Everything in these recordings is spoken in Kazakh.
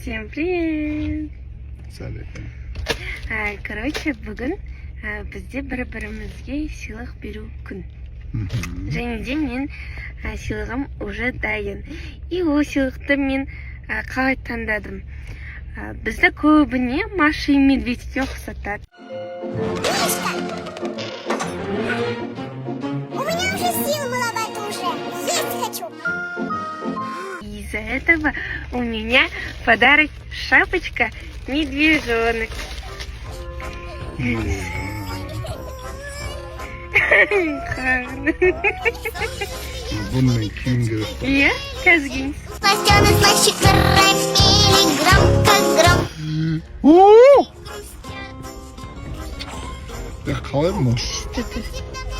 Всем привет! Салют. Короче, бүгін бізде бір-бірімізге сыйлық беру күн. Және де мен сыйлығым уже дайын. И ол сыйлықты мен қалай таңдадым. Бізді көбіне Маша и Медведьке ұқсатады. У меня уже сил было в это уже. Есть хочу. Из-за этого у меня подарок шапочка медвежонок. Bunun kim gerek? Я казгинс. Сластёный слаще карамели, громко-гром. Ya kalır mı?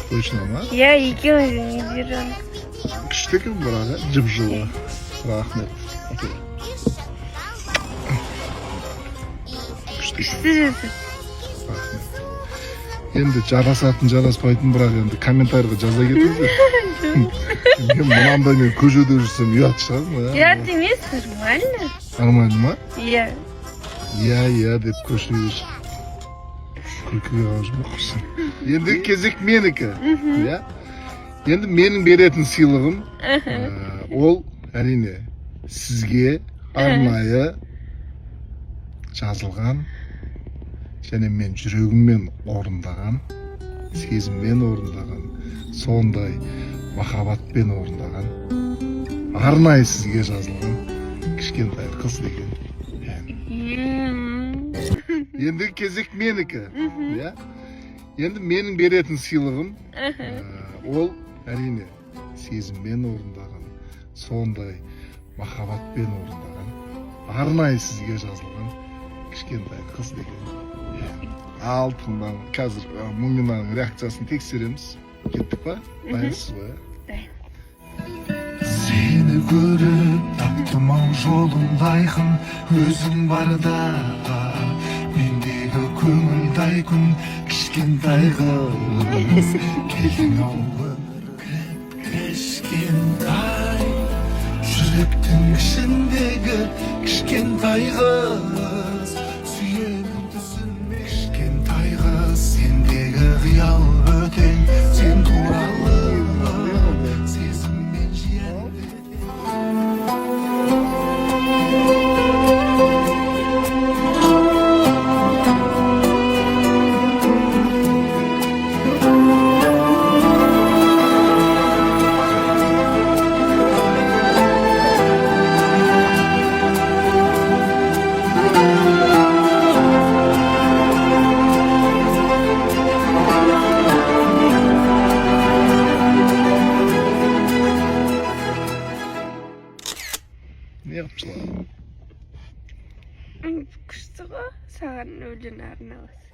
Точно ма? Я екеуміз медвежонок. Күшті екен бірақ, жып-жылы. Рахмет. Окей. Күшті екен. Күшті жасып. Рахмет. Енді жарасатын жараспайтын бірақ енді комментарийға жаза кетіңіздер. Мен мынандай көшеде жүрсем ұят шығар. Ұят емес, нормально. Нормально ма? Иә. Иә деп көшеде жүр. Күлкіге қалжымақпысың. Енді кезек менікі. Иә? Енді менің беретін сыйлығым ол әрине сізге арнайы жазылған және мен жүрегіммен орындаған, сезіммен орындаған, сондай махаббатпен орындаған, арнайы сізге жазылған кішкентай қыз деген. Енді кезек менікі. Енді менің беретін сыйлығым ол әрине сезіммен орындаған, сондай махаббатпен орындаған, арнайы сізге жазылған кішкентай қыз деген. Ал тыңдаңыз, қазір Муминаның реакциясын тексереміз. Кеттік па? Дайынсыз ба? Дайын. Seni görüp taptım ау жолундайхын өзің барда мендегі көңілдай күн кішкентай қыз келдің ау өмір кішкентай жүректің ішіндегі кішкентай қыз сүйемін түсінме кішкентай қыз сендегі қиял бөтен сен туралы сезіммен Ne yaptılar? Күшті ғой, саған өлең арналас.